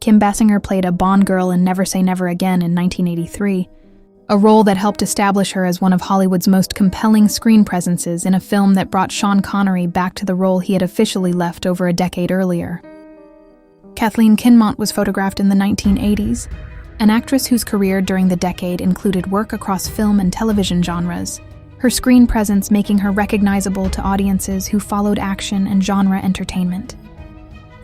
Kim Basinger played a Bond girl in Never Say Never Again in 1983, a role that helped establish her as one of Hollywood's most compelling screen presences in a film that brought Sean Connery back to the role he had officially left over a decade earlier. Kathleen Kinmont was photographed in the 1980s, an actress whose career during the decade included work across film and television genres, her screen presence making her recognizable to audiences who followed action and genre entertainment.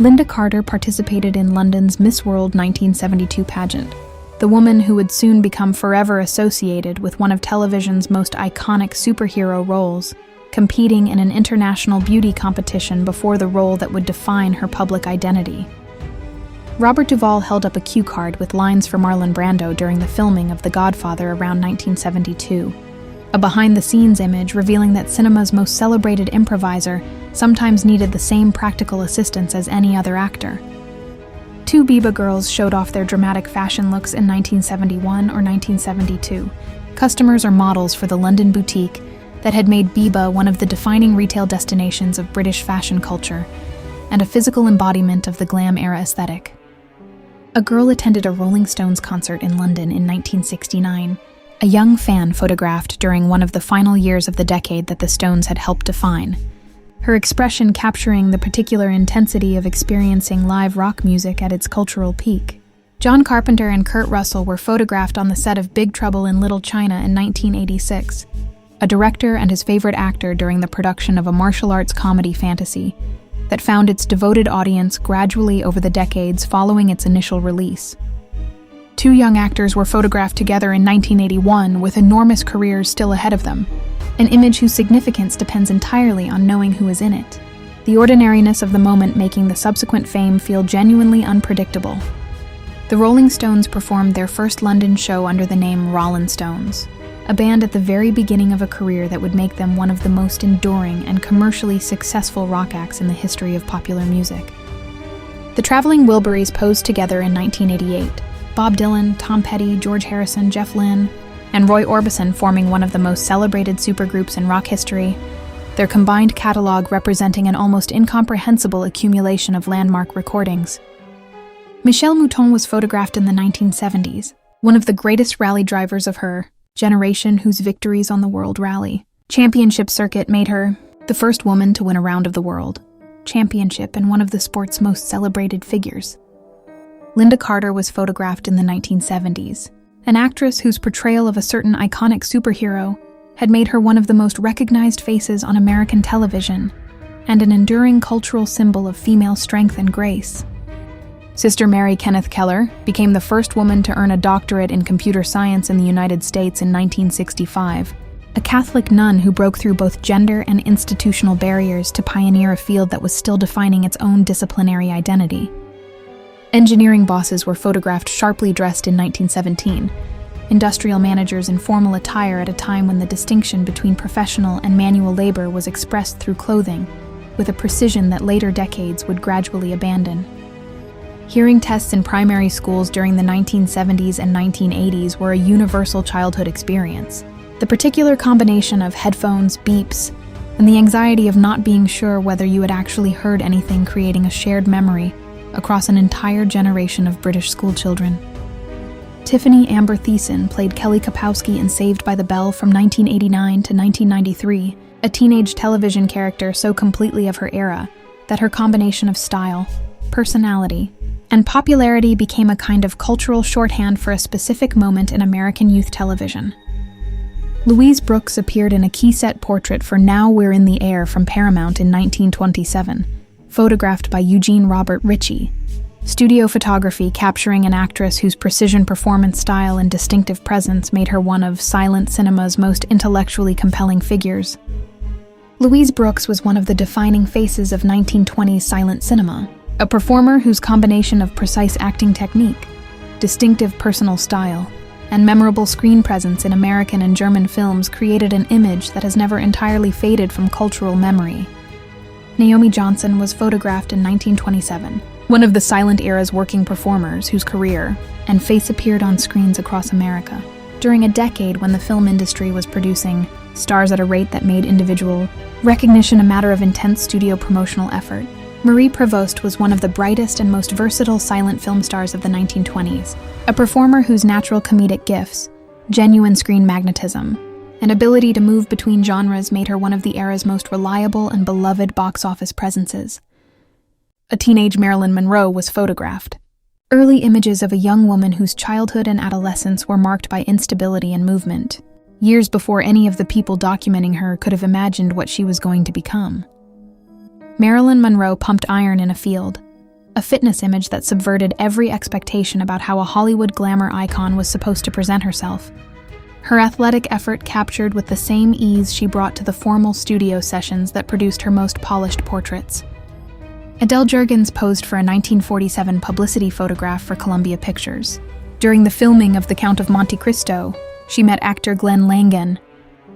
Linda Carter participated in London's Miss World 1972 pageant, the woman who would soon become forever associated with one of television's most iconic superhero roles, competing in an international beauty competition before the role that would define her public identity. Robert Duvall held up a cue card with lines for Marlon Brando during the filming of The Godfather around 1972, a behind-the-scenes image revealing that cinema's most celebrated improviser sometimes needed the same practical assistance as any other actor. Two Biba girls showed off their dramatic fashion looks in 1971 or 1972, customers or models for the London boutique that had made Biba one of the defining retail destinations of British fashion culture and a physical embodiment of the glam-era aesthetic. A girl attended a Rolling Stones concert in London in 1969, a young fan photographed during one of the final years of the decade that the Stones had helped define, her expression capturing the particular intensity of experiencing live rock music at its cultural peak. John Carpenter and Kurt Russell were photographed on the set of Big Trouble in Little China in 1986, a director and his favorite actor during the production of a martial arts comedy fantasy that found its devoted audience gradually over the decades following its initial release. Two young actors were photographed together in 1981 with enormous careers still ahead of them, an image whose significance depends entirely on knowing who is in it, the ordinariness of the moment making the subsequent fame feel genuinely unpredictable. The Rolling Stones performed their first London show under the name Rollin' Stones, a band at the very beginning of a career that would make them one of the most enduring and commercially successful rock acts in the history of popular music. The Traveling Wilburys posed together in 1988, Bob Dylan, Tom Petty, George Harrison, Jeff Lynne, and Roy Orbison forming one of the most celebrated supergroups in rock history, their combined catalog representing an almost incomprehensible accumulation of landmark recordings. Michelle Mouton was photographed in the 1970s, one of the greatest rally drivers of her generation whose victories on the World Rally Championship circuit made her the first woman to win a round of the World Championship and one of the sport's most celebrated figures. Linda Carter was photographed in the 1970s, an actress whose portrayal of a certain iconic superhero had made her one of the most recognized faces on American television and an enduring cultural symbol of female strength and grace. Sister Mary Kenneth Keller became the first woman to earn a doctorate in computer science in the United States in 1965, a Catholic nun who broke through both gender and institutional barriers to pioneer a field that was still defining its own disciplinary identity. Engineering bosses were photographed sharply dressed in 1917, industrial managers in formal attire at a time when the distinction between professional and manual labor was expressed through clothing, with a precision that later decades would gradually abandon. Hearing tests in primary schools during the 1970s and 1980s were a universal childhood experience. The particular combination of headphones, beeps, and the anxiety of not being sure whether you had actually heard anything creating a shared memory across an entire generation of British schoolchildren. Tiffany Amber Thiessen played Kelly Kapowski in Saved by the Bell from 1989 to 1993, a teenage television character so completely of her era that her combination of style, personality, and popularity became a kind of cultural shorthand for a specific moment in American youth television. Louise Brooks appeared in a key set portrait for Now We're in the Air from Paramount in 1927, photographed by Eugene Robert Ritchie. Studio photography capturing an actress whose precision performance style and distinctive presence made her one of silent cinema's most intellectually compelling figures. Louise Brooks was one of the defining faces of 1920s silent cinema, a performer whose combination of precise acting technique, distinctive personal style, and memorable screen presence in American and German films created an image that has never entirely faded from cultural memory. Naomi Johnson was photographed in 1927, one of the silent era's working performers whose career and face appeared on screens across America. During a decade when the film industry was producing stars at a rate that made individual recognition a matter of intense studio promotional effort, Marie Prevost was one of the brightest and most versatile silent film stars of the 1920s, a performer whose natural comedic gifts, genuine screen magnetism, and ability to move between genres made her one of the era's most reliable and beloved box office presences. A teenage Marilyn Monroe was photographed. Early images of a young woman whose childhood and adolescence were marked by instability and movement, years before any of the people documenting her could have imagined what she was going to become. Marilyn Monroe pumped iron in a field, a fitness image that subverted every expectation about how a Hollywood glamour icon was supposed to present herself. Her athletic effort captured with the same ease she brought to the formal studio sessions that produced her most polished portraits. Adele Jurgens posed for a 1947 publicity photograph for Columbia Pictures. During the filming of The Count of Monte Cristo, she met actor Glenn Langan,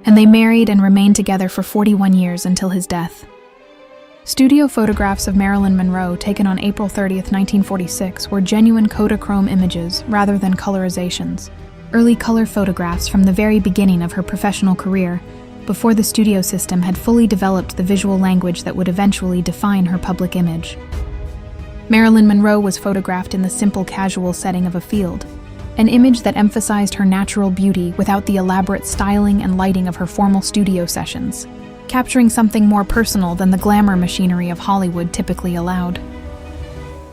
and they married and remained together for 41 years until his death. Studio photographs of Marilyn Monroe taken on April 30, 1946, were genuine Kodachrome images rather than colorizations. Early color photographs from the very beginning of her professional career, before the studio system had fully developed the visual language that would eventually define her public image. Marilyn Monroe was photographed in the simple, casual setting of a field, an image that emphasized her natural beauty without the elaborate styling and lighting of her formal studio sessions, capturing something more personal than the glamour machinery of Hollywood typically allowed.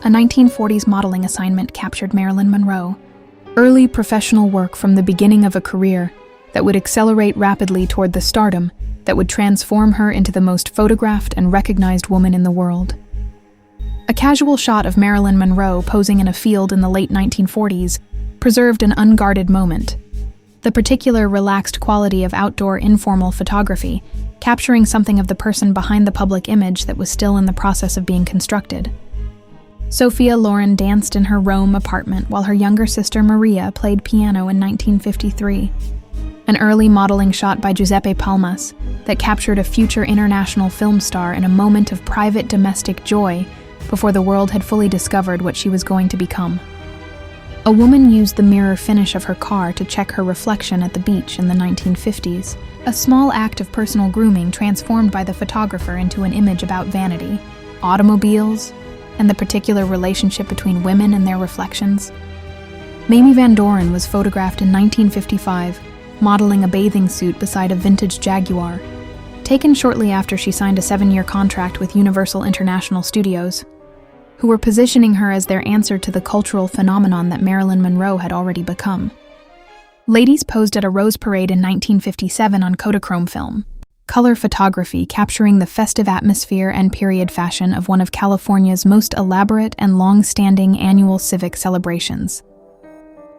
A 1940s modeling assignment captured Marilyn Monroe, early professional work from the beginning of a career that would accelerate rapidly toward the stardom that would transform her into the most photographed and recognized woman in the world. A casual shot of Marilyn Monroe posing in a field in the late 1940s preserved an unguarded moment, the particular relaxed quality of outdoor informal photography, capturing something of the person behind the public image that was still in the process of being constructed. Sophia Loren danced in her Rome apartment while her younger sister Maria played piano in 1953. An early modeling shot by Giuseppe Palmas that captured a future international film star in a moment of private domestic joy before the world had fully discovered what she was going to become. A woman used the mirror finish of her car to check her reflection at the beach in the 1950s, a small act of personal grooming transformed by the photographer into an image about vanity, automobiles, and the particular relationship between women and their reflections. Mamie Van Doren was photographed in 1955, modeling a bathing suit beside a vintage Jaguar, taken shortly after she signed a 7-year contract with Universal International Studios, who were positioning her as their answer to the cultural phenomenon that Marilyn Monroe had already become. Ladies posed at a rose parade in 1957 on Kodachrome film, color photography capturing the festive atmosphere and period fashion of one of California's most elaborate and long-standing annual civic celebrations.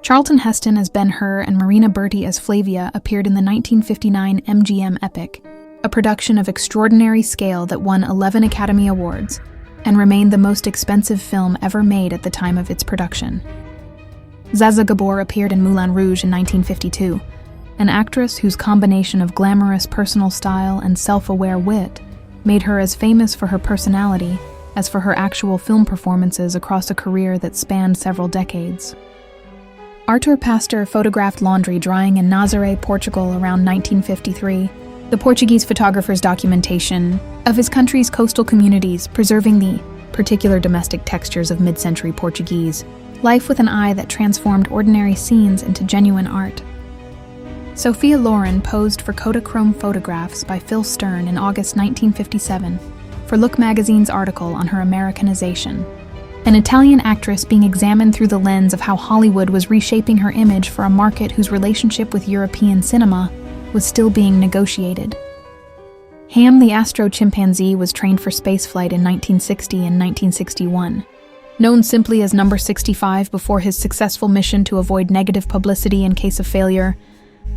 Charlton Heston as Ben-Hur and Marina Berti as Flavia appeared in the 1959 MGM epic, a production of extraordinary scale that won 11 Academy Awards and remained the most expensive film ever made at the time of its production. Zsa Gabor appeared in Moulin Rouge in 1952, an actress whose combination of glamorous personal style and self-aware wit made her as famous for her personality as for her actual film performances across a career that spanned several decades. Artur Pastor photographed laundry drying in Nazaré, Portugal around 1953, the Portuguese photographer's documentation of his country's coastal communities, preserving the particular domestic textures of mid-century Portuguese, life with an eye that transformed ordinary scenes into genuine art. Sophia Loren posed for Kodachrome photographs by Phil Stern in August 1957 for Look magazine's article on her Americanization, an Italian actress being examined through the lens of how Hollywood was reshaping her image for a market whose relationship with European cinema was still being negotiated. Ham the astro chimpanzee was trained for spaceflight in 1960 and 1961. Known simply as Number 65 before his successful mission to avoid negative publicity in case of failure,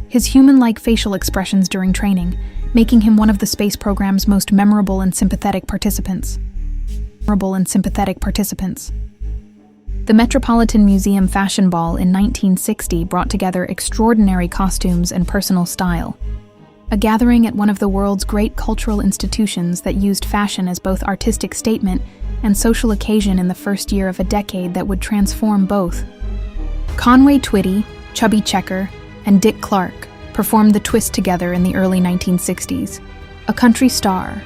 his human-like facial expressions during training, making him one of the space program's most memorable and sympathetic participants. The Metropolitan Museum Fashion Ball in 1960 brought together extraordinary costumes and personal style, a gathering at one of the world's great cultural institutions that used fashion as both artistic statement and social occasion in the first year of a decade that would transform both. Conway Twitty, Chubby Checker, and Dick Clark performed the twist together in the early 1960s. A country star,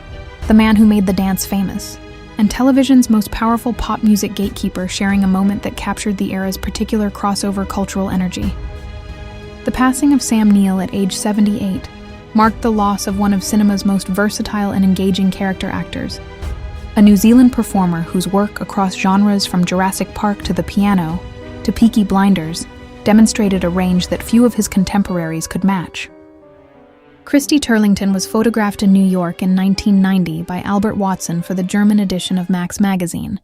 the man who made the dance famous, and television's most powerful pop music gatekeeper, sharing a moment that captured the era's particular crossover cultural energy. The passing of Sam Neill at age 78 marked the loss of one of cinema's most versatile and engaging character actors, a New Zealand performer whose work across genres from Jurassic Park to the piano to Peaky Blinders demonstrated a range that few of his contemporaries could match. Christy Turlington was photographed in New York in 1990 by Albert Watson for the German edition of Max magazine,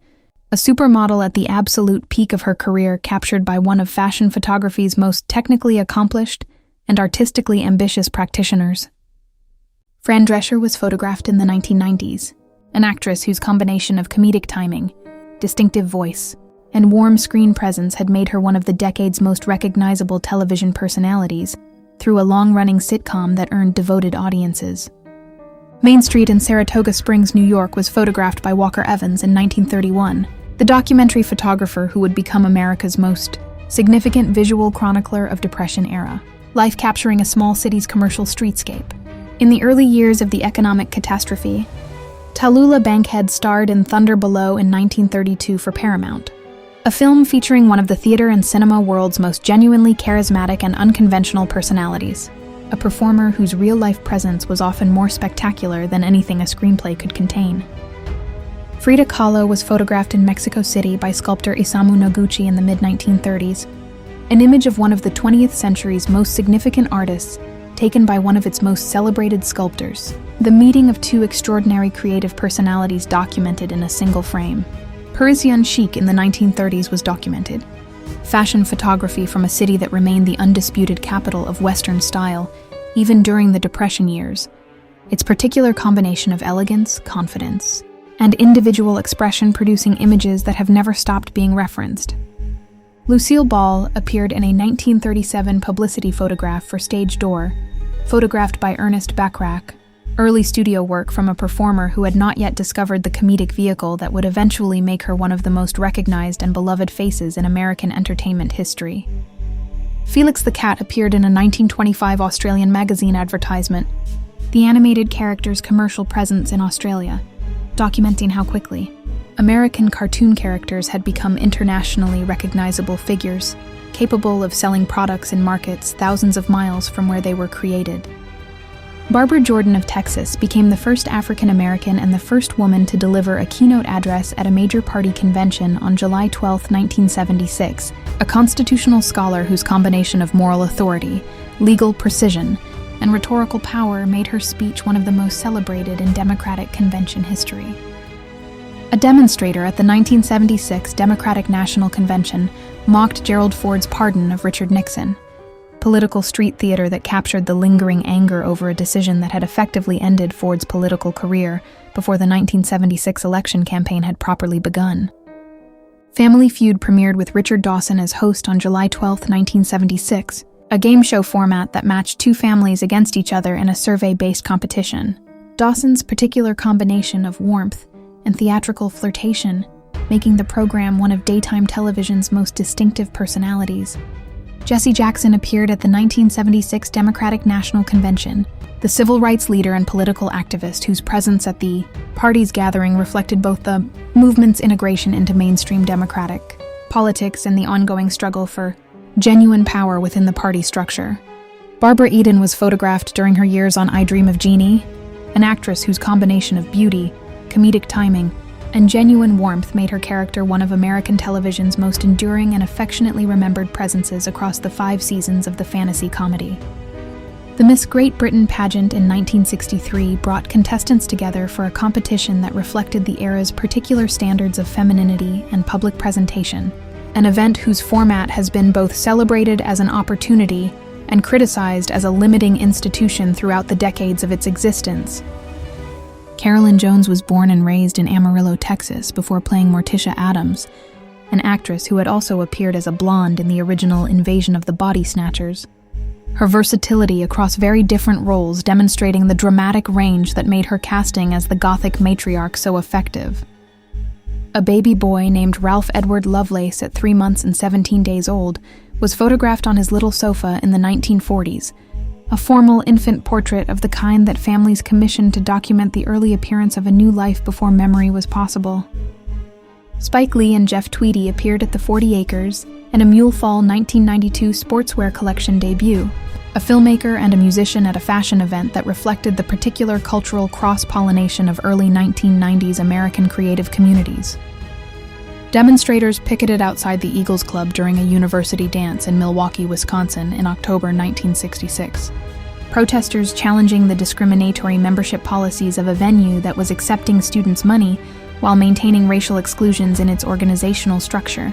a supermodel at the absolute peak of her career, captured by one of fashion photography's most technically accomplished and artistically ambitious practitioners. Fran Drescher was photographed in the 1990s, an actress whose combination of comedic timing, distinctive voice, and warm screen presence had made her one of the decade's most recognizable television personalities through a long-running sitcom that earned devoted audiences. Main Street in Saratoga Springs, New York was photographed by Walker Evans in 1931, the documentary photographer who would become America's most significant visual chronicler of Depression-era life, capturing a small city's commercial streetscape. In the early years of the economic catastrophe, Tallulah Bankhead starred in Thunder Below in 1932 for Paramount, a film featuring one of the theater and cinema world's most genuinely charismatic and unconventional personalities, a performer whose real-life presence was often more spectacular than anything a screenplay could contain. Frida Kahlo was photographed in Mexico City by sculptor Isamu Noguchi in the mid-1930s, an image of one of the 20th century's most significant artists, taken by one of its most celebrated sculptors. The meeting of two extraordinary creative personalities documented in a single frame. Parisian chic in the 1930s was documented. Fashion photography from a city that remained the undisputed capital of Western style, even during the Depression years. Its particular combination of elegance, confidence, and individual expression producing images that have never stopped being referenced. Lucille Ball appeared in a 1937 publicity photograph for Stage Door, photographed by Ernest Bachrach, early studio work from a performer who had not yet discovered the comedic vehicle that would eventually make her one of the most recognized and beloved faces in American entertainment history. Felix the Cat appeared in a 1925 Australian magazine advertisement, the animated character's commercial presence in Australia, documenting how quickly American cartoon characters had become internationally recognizable figures, capable of selling products in markets thousands of miles from where they were created. Barbara Jordan of Texas became the first African American and the first woman to deliver a keynote address at a major party convention on July 12, 1976, a constitutional scholar whose combination of moral authority, legal precision, and rhetorical power made her speech one of the most celebrated in Democratic convention history. A demonstrator at the 1976 Democratic National Convention mocked Gerald Ford's pardon of Richard Nixon, political street theater that captured the lingering anger over a decision that had effectively ended Ford's political career before the 1976 election campaign had properly begun. Family Feud premiered with Richard Dawson as host on July 12, 1976, a game show format that matched two families against each other in a survey-based competition. Dawson's particular combination of warmth and theatrical flirtation, making the program one of daytime television's most distinctive personalities. Jesse Jackson appeared at the 1976 Democratic National Convention, the civil rights leader and political activist whose presence at the party's gathering reflected both the movement's integration into mainstream Democratic politics and the ongoing struggle for genuine power within the party structure. Barbara Eden was photographed during her years on I Dream of Jeannie, an actress whose combination of beauty, comedic timing, and genuine warmth made her character one of American television's most enduring and affectionately remembered presences across the 5 seasons of the fantasy comedy. The Miss Great Britain pageant in 1963 brought contestants together for a competition that reflected the era's particular standards of femininity and public presentation, an event whose format has been both celebrated as an opportunity and criticized as a limiting institution throughout the decades of its existence. Carolyn Jones was born and raised in Amarillo, Texas, before playing Morticia Adams, an actress who had also appeared as a blonde in the original Invasion of the Body Snatchers. Her versatility across very different roles demonstrating the dramatic range that made her casting as the Gothic matriarch so effective. A baby boy named Ralph Edward Lovelace at 3 months and 17 days old was photographed on his little sofa in the 1940s, a formal infant portrait of the kind that families commissioned to document the early appearance of a new life before memory was possible. Spike Lee and Jeff Tweedy appeared at the 40 Acres and a Mulefall 1992 sportswear collection debut, a filmmaker and a musician at a fashion event that reflected the particular cultural cross-pollination of early 1990s American creative communities. Demonstrators picketed outside the Eagles Club during a university dance in Milwaukee, Wisconsin in October 1966. Protesters challenging the discriminatory membership policies of a venue that was accepting students' money while maintaining racial exclusions in its organizational structure.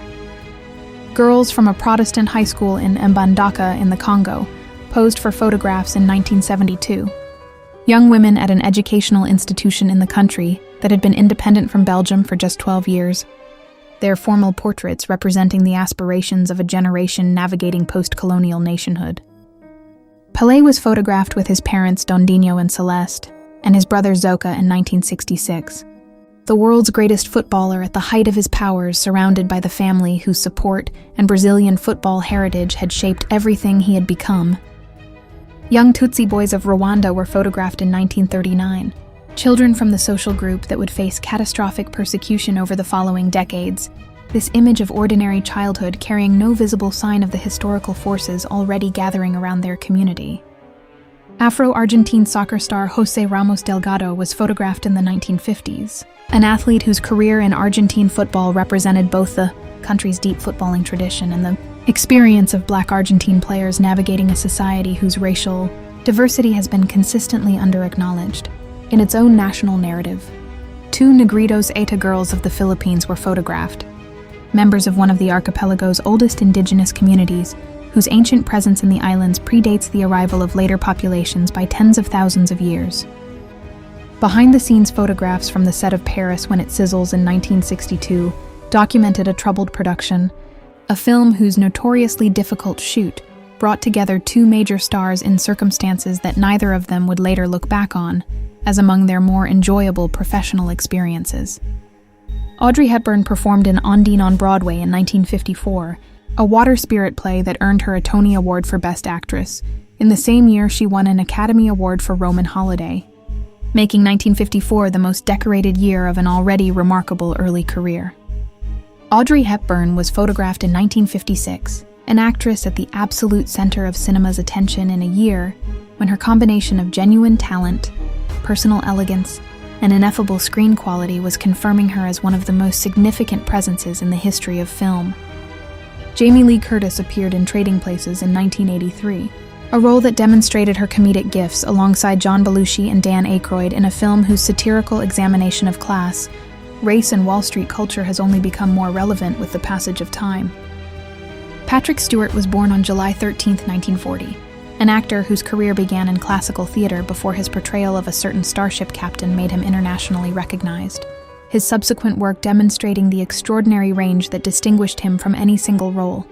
Girls from a Protestant high school in Mbandaka in the Congo posed for photographs in 1972. Young women at an educational institution in the country that had been independent from Belgium for just 12 years. Their formal portraits representing the aspirations of a generation navigating post-colonial nationhood. Pelé was photographed with his parents Dondinho and Celeste, and his brother Zoka in 1966. The world's greatest footballer at the height of his powers, surrounded by the family whose support and Brazilian football heritage had shaped everything he had become. Young Tutsi boys of Rwanda were photographed in 1939. Children from the social group that would face catastrophic persecution over the following decades, this image of ordinary childhood carrying no visible sign of the historical forces already gathering around their community. Afro-Argentine soccer star José Ramos Delgado was photographed in the 1950s, an athlete whose career in Argentine football represented both the country's deep footballing tradition and the experience of Black Argentine players navigating a society whose racial diversity has been consistently under-acknowledged. In its own national narrative, 2 Negritos Eta girls of the Philippines were photographed, members of one of the archipelago's oldest indigenous communities, whose ancient presence in the islands predates the arrival of later populations by tens of thousands of years. Behind-the-scenes photographs from the set of Paris When It Sizzles in 1962 documented a troubled production, a film whose notoriously difficult shoot brought together 2 major stars in circumstances that neither of them would later look back on as among their more enjoyable professional experiences. Audrey Hepburn performed in Ondine on Broadway in 1954, a water spirit play that earned her a Tony Award for Best Actress. In the same year, she won an Academy Award for Roman Holiday, making 1954 the most decorated year of an already remarkable early career. Audrey Hepburn was photographed in 1956, an actress at the absolute center of cinema's attention in a year when her combination of genuine talent, personal elegance, and ineffable screen quality was confirming her as one of the most significant presences in the history of film. Jamie Lee Curtis appeared in Trading Places in 1983, a role that demonstrated her comedic gifts alongside John Belushi and Dan Aykroyd in a film whose satirical examination of class, race, and Wall Street culture has only become more relevant with the passage of time. Patrick Stewart was born on July 13, 1940. An actor whose career began in classical theater before his portrayal of a certain starship captain made him internationally recognized, his subsequent work demonstrating the extraordinary range that distinguished him from any single role.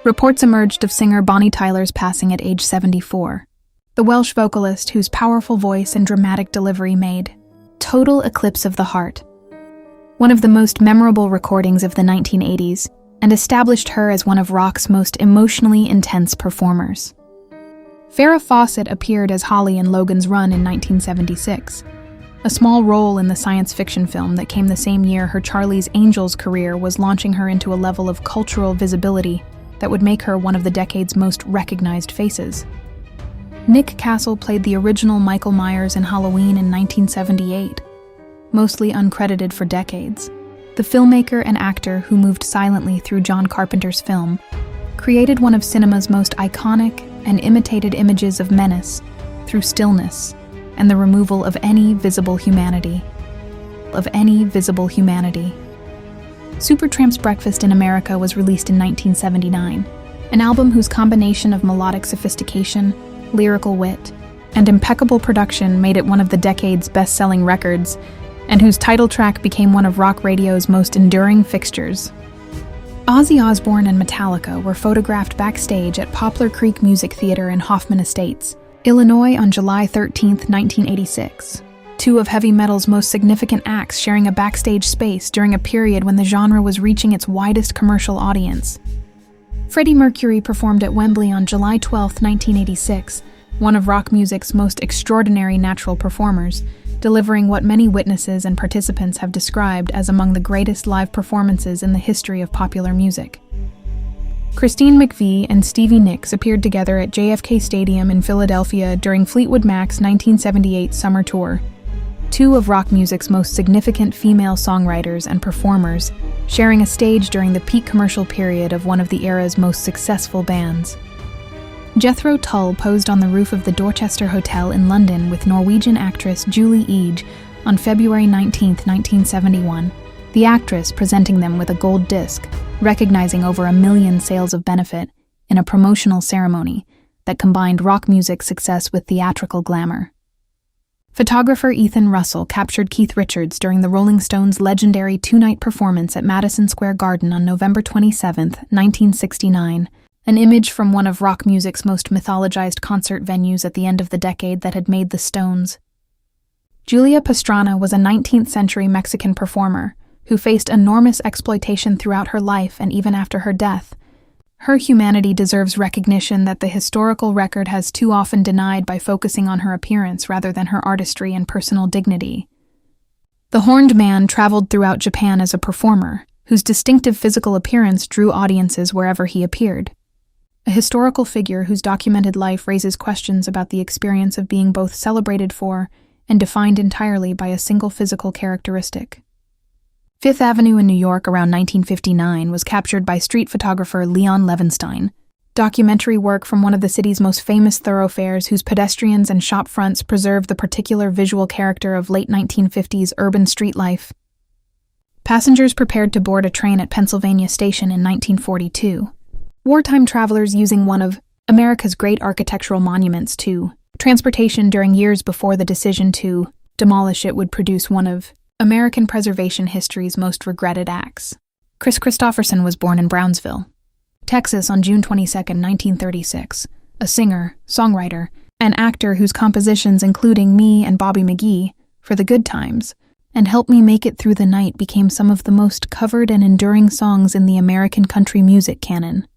Reports emerged of singer Bonnie Tyler's passing at age 74, the Welsh vocalist whose powerful voice and dramatic delivery made Total Eclipse of the Heart one of the most memorable recordings of the 1980s and established her as one of rock's most emotionally intense performers. Farrah Fawcett appeared as Holly in Logan's Run in 1976, a small role in the science fiction film that came the same year her Charlie's Angels career was launching her into a level of cultural visibility that would make her one of the decade's most recognized faces. Nick Castle played the original Michael Myers in Halloween in 1978, mostly uncredited for decades. The filmmaker and actor who moved silently through John Carpenter's film created one of cinema's most iconic and imitated images of menace through stillness and the removal of any visible humanity. Supertramp's Breakfast in America was released in 1979, an album whose combination of melodic sophistication, lyrical wit, and impeccable production made it one of the decade's best-selling records, and whose title track became one of rock radio's most enduring fixtures. Ozzy Osbourne and Metallica were photographed backstage at Poplar Creek Music Theater in Hoffman Estates, Illinois on July 13, 1986. 2 of heavy metal's most significant acts sharing a backstage space during a period when the genre was reaching its widest commercial audience. Freddie Mercury performed at Wembley on July 12, 1986, one of rock music's most extraordinary natural performers, delivering what many witnesses and participants have described as among the greatest live performances in the history of popular music. Christine McVie and Stevie Nicks appeared together at JFK Stadium in Philadelphia during Fleetwood Mac's 1978 summer tour, two of rock music's most significant female songwriters and performers, sharing a stage during the peak commercial period of one of the era's most successful bands. Jethro Tull posed on the roof of the Dorchester Hotel in London with Norwegian actress Julie Ege on February 19, 1971, the actress presenting them with a gold disc, recognizing over 1 million sales of benefit in a promotional ceremony that combined rock music success with theatrical glamour. Photographer Ethan Russell captured Keith Richards during the Rolling Stones' legendary two-night performance at Madison Square Garden on November 27, 1969, an image from one of rock music's most mythologized concert venues at the end of the decade that had made the Stones. Julia Pastrana was a 19th-century Mexican performer who faced enormous exploitation throughout her life and even after her death. Her humanity deserves recognition that the historical record has too often denied by focusing on her appearance rather than her artistry and personal dignity. The Horned Man traveled throughout Japan as a performer, whose distinctive physical appearance drew audiences wherever he appeared. A historical figure whose documented life raises questions about the experience of being both celebrated for and defined entirely by a single physical characteristic. Fifth Avenue in New York around 1959 was captured by street photographer Leon Levenstein, documentary work from one of the city's most famous thoroughfares whose pedestrians and shop fronts preserve the particular visual character of late 1950s urban street life. Passengers prepared to board a train at Pennsylvania Station in 1942. Wartime travelers using one of America's great architectural monuments to transportation during years before the decision to demolish it would produce one of American preservation history's most regretted acts. Chris Christopherson was born in Brownsville, Texas on June 22, 1936, a singer, songwriter, and actor whose compositions including Me and Bobby McGee, For the Good Times, and Help Me Make It Through the Night became some of the most covered and enduring songs in the American country music canon.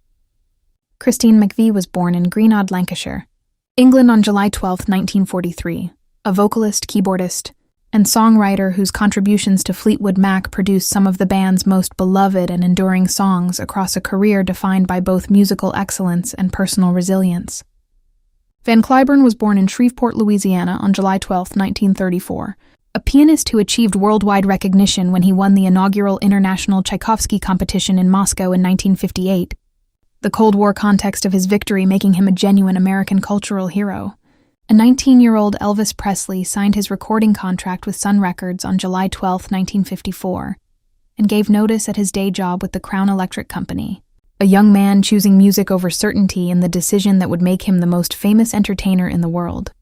Christine McVie was born in Greenodd, Lancashire, England on July 12, 1943, a vocalist, keyboardist, and songwriter whose contributions to Fleetwood Mac produced some of the band's most beloved and enduring songs across a career defined by both musical excellence and personal resilience. Van Cliburn was born in Shreveport, Louisiana on July 12, 1934, a pianist who achieved worldwide recognition when he won the inaugural International Tchaikovsky competition in Moscow in 1958, the Cold War context of his victory making him a genuine American cultural hero. A 19-year-old Elvis Presley signed his recording contract with Sun Records on July 12, 1954, and gave notice at his day job with the Crown Electric Company, a young man choosing music over certainty in the decision that would make him the most famous entertainer in the world.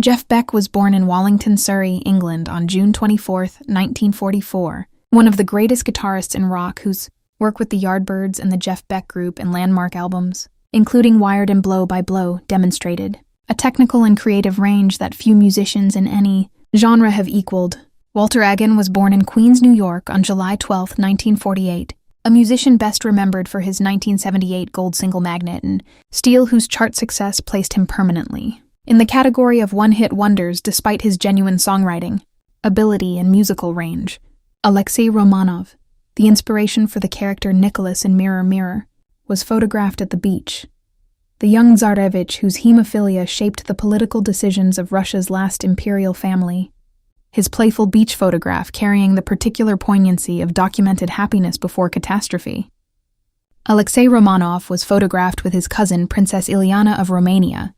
Jeff Beck was born in Wallington, Surrey, England on June 24, 1944, one of the greatest guitarists in rock whose work with the Yardbirds and the Jeff Beck Group and landmark albums, including Wired and Blow by Blow, demonstrated a technical and creative range that few musicians in any genre have equaled. Walter Agin was born in Queens, New York on July 12, 1948, a musician best remembered for his 1978 gold single Magnet and Steel, whose chart success placed him permanently in the category of one-hit wonders despite his genuine songwriting, ability, and musical range. Alexei Romanov, the inspiration for the character Nicholas in Mirror Mirror, was photographed at the beach. The young Tsarevich, whose hemophilia shaped the political decisions of Russia's last imperial family. His playful beach photograph carrying the particular poignancy of documented happiness before catastrophe. Alexei Romanov was photographed with his cousin Princess Ileana of Romania,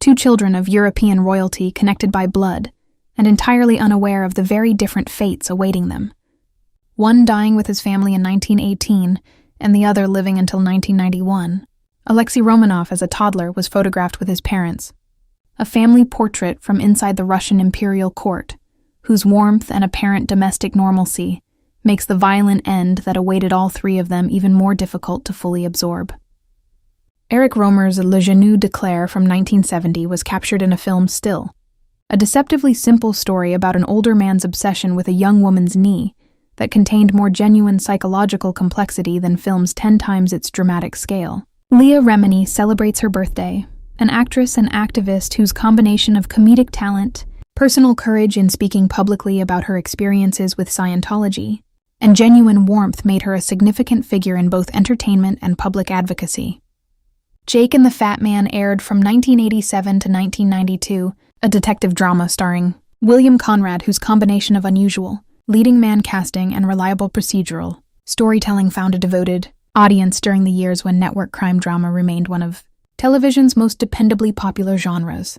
two children of European royalty connected by blood and entirely unaware of the very different fates awaiting them. One dying with his family in 1918 and the other living until 1991. Alexei Romanov, as a toddler, was photographed with his parents. A family portrait from inside the Russian imperial court, whose warmth and apparent domestic normalcy makes the violent end that awaited all three of them even more difficult to fully absorb. Eric Romer's Le Genou de Claire from 1970 was captured in a film Still, a deceptively simple story about an older man's obsession with a young woman's knee that contained more genuine psychological complexity than film's 10 times its dramatic scale. Leah Remini celebrates her birthday, an actress and activist whose combination of comedic talent, personal courage in speaking publicly about her experiences with Scientology, and genuine warmth made her a significant figure in both entertainment and public advocacy. Jake and the Fat Man aired from 1987 to 1992, a detective drama starring William Conrad, whose combination of unusual, leading man casting and reliable procedural storytelling found a devoted audience during the years when network crime drama remained one of television's most dependably popular genres.